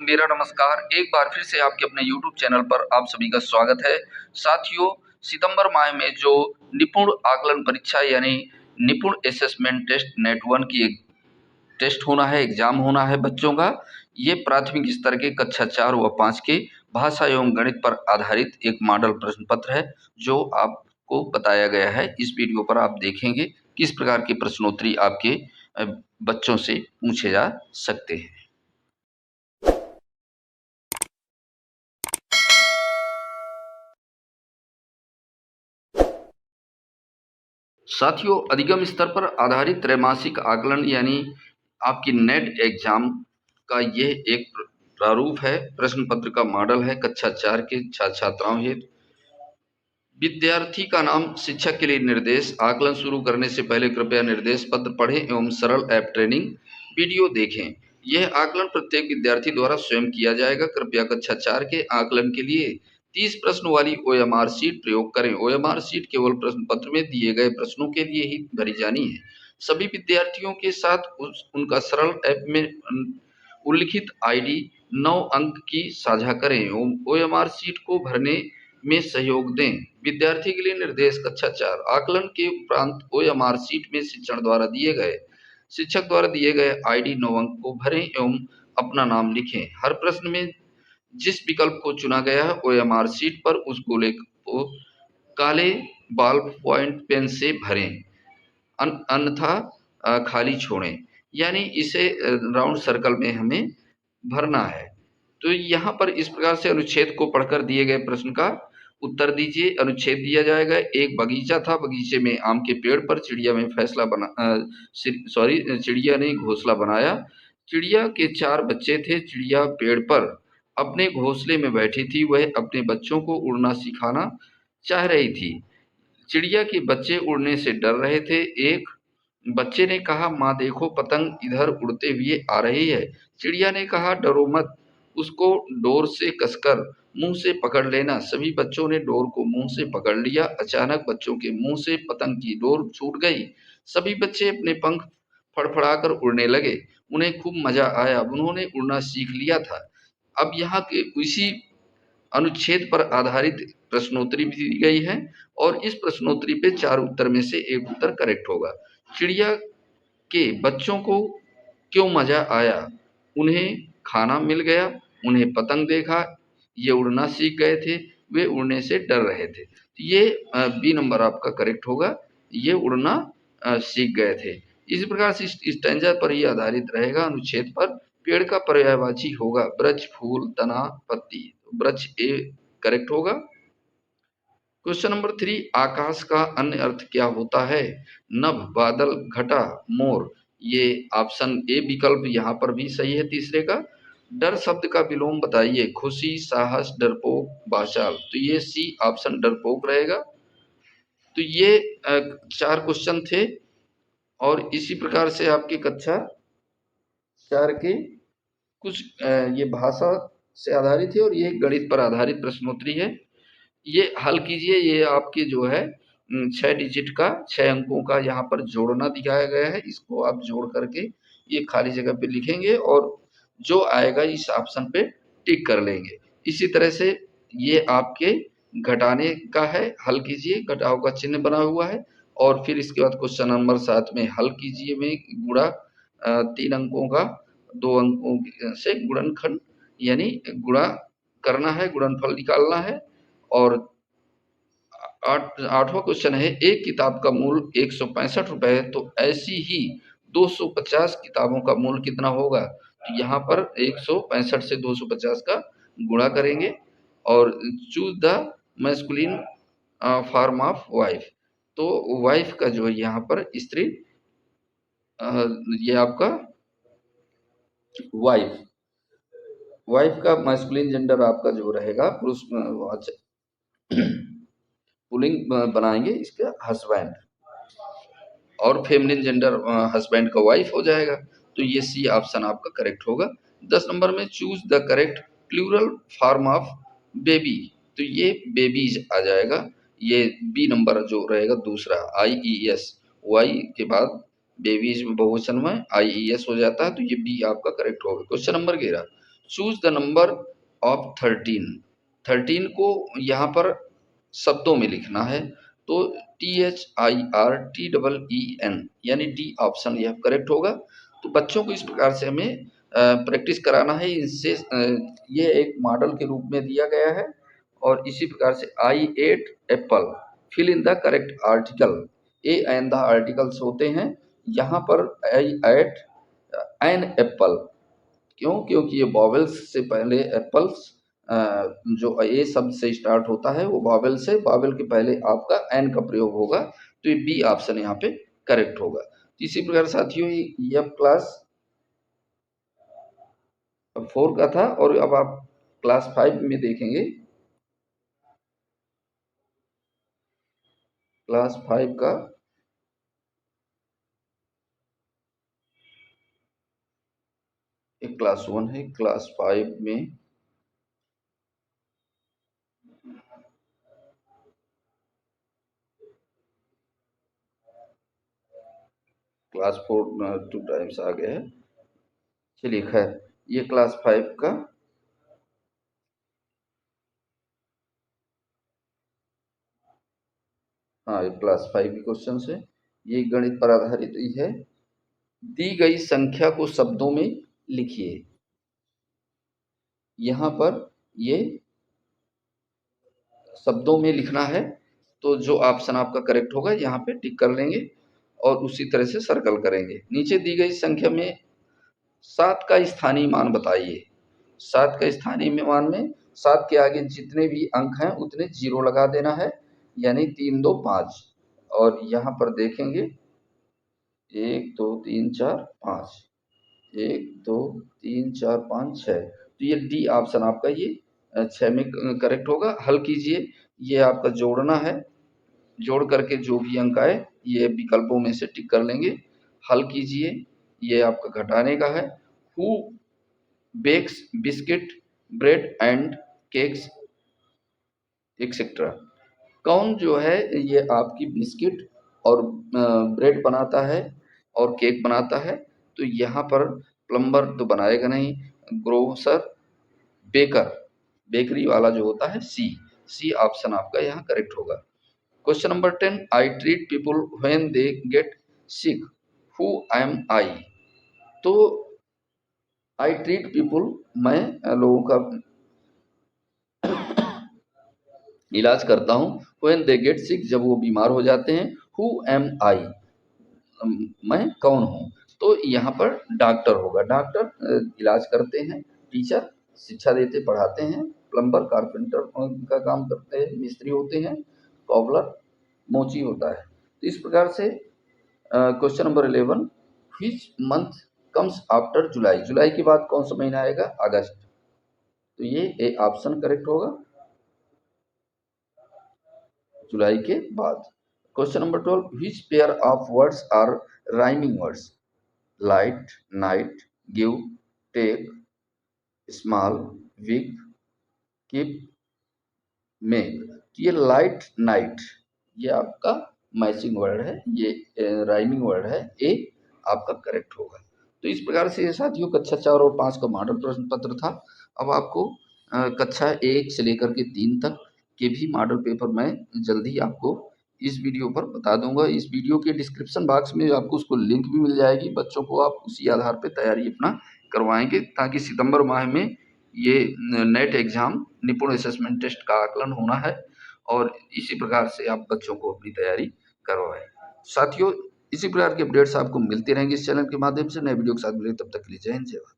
मेरा नमस्कार। एक बार फिर से आपके अपने YouTube चैनल पर आप सभी का स्वागत है। साथियों, सितंबर माह में जो निपुण आकलन परीक्षा यानी निपुण असेसमेंट टेस्ट नेट 1 की एक टेस्ट होना है, एग्जाम होना है बच्चों का। ये प्राथमिक स्तर के कक्षा 4 व 5 के भाषा एवं गणित पर आधारित एक मॉडल प्रश्न पत्र है, जो आपको बताया गया है। इस वीडियो पर आप देखेंगे किस प्रकार की प्रश्नोत्तरी आपके बच्चों से पूछे जा सकते हैं। साथियों, अधिगम स्तर पर आधारित त्रैमासिक आकलन यानी आपकी नेट एग्जाम का यह एक प्रारूप है। प्रश्न पत्र का मॉडल है कक्षा 4 के छात्र छात्राओं हेतु। विद्यार्थी का नाम, शिक्षक के लिए निर्देश। आकलन शुरू करने से पहले कृपया निर्देश पत्र पढ़ें एवं सरल ऐप ट्रेनिंग वीडियो देखें। यह आकलन प्रत्येक विद्यार्थी द्वारा स्वयं किया जाएगा। कृपया कक्षा 4 के आकलन के लिए 30 प्रश्न वाली OMR शीट प्रयोग करें। OMR शीट केवल प्रश्न पत्र में दिए गए प्रश्नों के लिए ही भरी जानी है। सभी विद्यार्थियों के साथ उनका सरल ऐप में उल्लिखित ID 9 अंक की साझा करें। OMR शीट को भरने में सहयोग दें। विद्यार्थी के लिए निर्देश कक्षा 4 आकलन के उपरांत OMR शीट में शिक्षक द्वारा दिए गए ID 9 अंक को भरें एवं अपना नाम लिखें। हर प्रश्न में जिस विकल्प को चुना गया है OMR शीट पर उस गोले को काले बॉल पॉइंट पेन से भरें, अन्यथा खाली छोड़ें। यानी इसे राउंड सर्कल में हमें भरना है। तो यहाँ पर इस प्रकार से अनुच्छेद को पढ़कर दिए गए प्रश्न का उत्तर दीजिए। अनुच्छेद दिया जाएगा। एक बगीचा था, बगीचे में आम के पेड़ पर चिड़िया ने घोंसला बनाया। चिड़िया के 4 बच्चे थे। चिड़िया पेड़ पर अपने घोंसले में बैठी थी। वह अपने बच्चों को उड़ना सिखाना चाह रही थी। चिड़िया के बच्चे उड़ने से डर रहे थे। एक बच्चे ने कहा, माँ देखो, पतंग इधर उड़ते हुए आ रही है। चिड़िया ने कहा, डरो मत, उसको डोर से कसकर मुंह से पकड़ लेना। सभी बच्चों ने डोर को मुंह से पकड़ लिया। अचानक बच्चों के मुंह से पतंग की डोर छूट गई। सभी बच्चे अपने पंख फड़फड़ाकर उड़ने लगे। उन्हें खूब मजा आया। उन्होंने उड़ना सीख लिया था। अब यहाँ के इसी अनुच्छेद पर आधारित प्रश्नोत्तरी भी दी गई है और इस प्रश्नोत्तरी पे 4 उत्तर में से एक उत्तर करेक्ट होगा। चिड़िया के बच्चों को क्यों मजा आया? उन्हें खाना मिल गया, उन्हें पतंग देखा, ये उड़ना सीख गए थे, वे उड़ने से डर रहे थे। ये बी नंबर आपका करेक्ट होगा। ये उड़ना सीख गए थे। इसी प्रकार से स्टैंजा पर ही आधारित रहेगा। अनुच्छेद पर पेड़ का पर्यायवाची होगा वृक्ष, फूल, तना, पत्ती। वृक्ष ए करेक्ट होगा। क्वेश्चन नंबर 3, आकाश का अन्य अर्थ क्या होता है? नभ, बादल, घटा, मोर। ये ऑप्शन ए विकल्प यहाँ पर भी सही है तीसरे का। डर शब्द का विलोम बताइए। खुशी, साहस, डरपोक, वाचाल। तो ये सी ऑप्शन डरपोक रहेगा। तो ये 4 क्वेश्चन थे और इसी प्रकार से आपकी कक्षा 4 के कुछ ये भाषा से आधारित है और ये गणित पर आधारित प्रश्नोत्तरी है। ये हल कीजिए। ये आपके जो है 6 डिजिट का 6 अंकों का यहाँ पर जोड़ना दिखाया गया है। इसको आप जोड़ करके ये खाली जगह पे लिखेंगे और जो आएगा इस ऑप्शन पे टिक कर लेंगे। इसी तरह से ये आपके घटाने का है। हल कीजिए, घटाव का चिन्ह बना हुआ है और फिर इसके बाद क्वेश्चन नंबर 7 में हल कीजिए में गुणा 3 अंकों का 2 अंकों से गुणनखंड यानी गुणा करना है, गुणनफल निकालना है। और 8वां क्वेश्चन है, एक किताब का मूल्य 165 रुपए है, तो ऐसी ही 250 किताबों का मूल्य कितना होगा? तो यहाँ पर 165 से 250 का गुणा करेंगे और choose the masculine form of wife. तो वाइफ का जो है यहाँ पर स्त्री, ये आपका वाइफ का मैस्कुलिन जेंडर आपका जो रहेगा पुरुष पुलिंग बनाएंगे इसका हस्बैंड, और फेमिनिन जेंडर हस्बैंड का वाइफ हो जाएगा। तो ये सी ऑप्शन आपका करेक्ट होगा। 10 नंबर में choose the correct plural form of baby. तो ये बेबीज आ जाएगा। ये बी नंबर जो रहेगा दूसरा, IES, वाई के बाद बेबीज में बहुवचन में IES हो जाता है, तो ये बी आपका करेक्ट होगा। Question number 11, choose the number of 13। 13 को यहाँ पर शब्दों में लिखना है, तो THIRTEEN यानी डी ऑप्शन यह करेक्ट होगा। तो बच्चों को इस प्रकार से हमें प्रैक्टिस कराना है। इससे ये एक मॉडल के रूप में दिया गया है। और इसी प्रकार से I ate apple, fill in the correct article. A and the articles होते हैं। यहाँ पर आई एट एन एप्पल, क्यों? क्योंकि ये वॉवेल्स से पहले एप्पल्स, जो ए शब्द से स्टार्ट होता है वो वॉवेल से, वॉवेल के पहले आपका एन का प्रयोग होगा, तो ये बी ऑप्शन यहाँ पे करेक्ट होगा। इसी प्रकार साथियों ये अब क्लास 4 का था, और अब आप क्लास 5 में देखेंगे। क्लास 5 का एक क्लास 1 है, क्लास 5 में क्लास 4 2 टाइम्स आ गया है। चलिए खैर, ये क्लास 5 का हाँ, ये क्लास 5 की क्वेश्चन है। ये गणित पर आधारित ही है। दी गई संख्या को शब्दों में लिखिए। यहाँ पर ये शब्दों में लिखना है, तो जो ऑप्शन आपका करेक्ट होगा यहाँ पे टिक कर लेंगे और उसी तरह से सर्कल करेंगे। नीचे दी गई संख्या में 7 का स्थानीय मान बताइए। 7 का स्थानीय मान में 7 के आगे जितने भी अंक हैं उतने 0 लगा देना है, यानी 3 2 5। और यहाँ पर देखेंगे 1 2 3 4 5, 1 2 3 4 5 6, तो ये डी ऑप्शन आपका ये 6 में करेक्ट होगा। हल कीजिए, ये आपका जोड़ना है, जोड़ करके जो भी अंक आए ये विकल्पों में से टिक कर लेंगे। हल कीजिए, ये आपका घटाने का है। Who bakes biscuit bread and cakes etcetera, कौन जो है ये आपकी बिस्किट और ब्रेड बनाता है और केक बनाता है? तो यहाँ पर प्लम्बर तो बनाएगा नहीं, ग्रोसर, बेकर, बेकरी वाला जो होता है सी, सी ऑप्शन आपका यहाँ करेक्ट होगा। Question number 10, I treat people when they get sick, who am I? तो आई ट्रीट पीपल, मैं लोगों का इलाज करता हूँ। व्हेन दे गेट सिक, जब वो बीमार हो जाते हैं। हु एम आई, मैं कौन हूँ? तो यहाँ पर डॉक्टर होगा। डॉक्टर इलाज करते हैं, टीचर शिक्षा देते पढ़ाते हैं, प्लम्बर कारपेंटर का काम करते हैं, मिस्त्री होते हैं, कॉबलर मोची होता है। तो इस प्रकार से question number 11, which month comes after July? जुलाई के बाद कौन सा महीना आएगा? अगस्त। तो ये ए ऑप्शन करेक्ट होगा, जुलाई के बाद। Question number 12, which pair of words are rhyming words? Light, night, give, take, small, big, keep, make. ये लाइट नाइट ये आपका मैचिंग वर्ड है, ये राइमिंग वर्ड है, ए आपका करेक्ट होगा। तो इस प्रकार से ये साथियों कक्षा 4 और 5 का मॉडल प्रश्न पत्र था। अब आपको कक्षा 1 से लेकर के 3 तक के भी मॉडल पेपर मैं जल्दी आपको इस वीडियो पर बता दूंगा। इस वीडियो के डिस्क्रिप्शन बॉक्स में आपको उसको लिंक भी मिल जाएगी। बच्चों को आप उसी आधार पर तैयारी अपना करवाएंगे, ताकि सितंबर माह में ये नेट एग्जाम निपुण असेसमेंट टेस्ट का आकलन होना है, और इसी प्रकार से आप बच्चों को अपनी तैयारी करवाएं। साथियों, इसी प्रकार के अपडेट्स आपको मिलते रहेंगे इस चैनल के माध्यम से। नए वीडियो के साथ मिलेंगे, तब तक के लिए जय हिंद, जय भारत।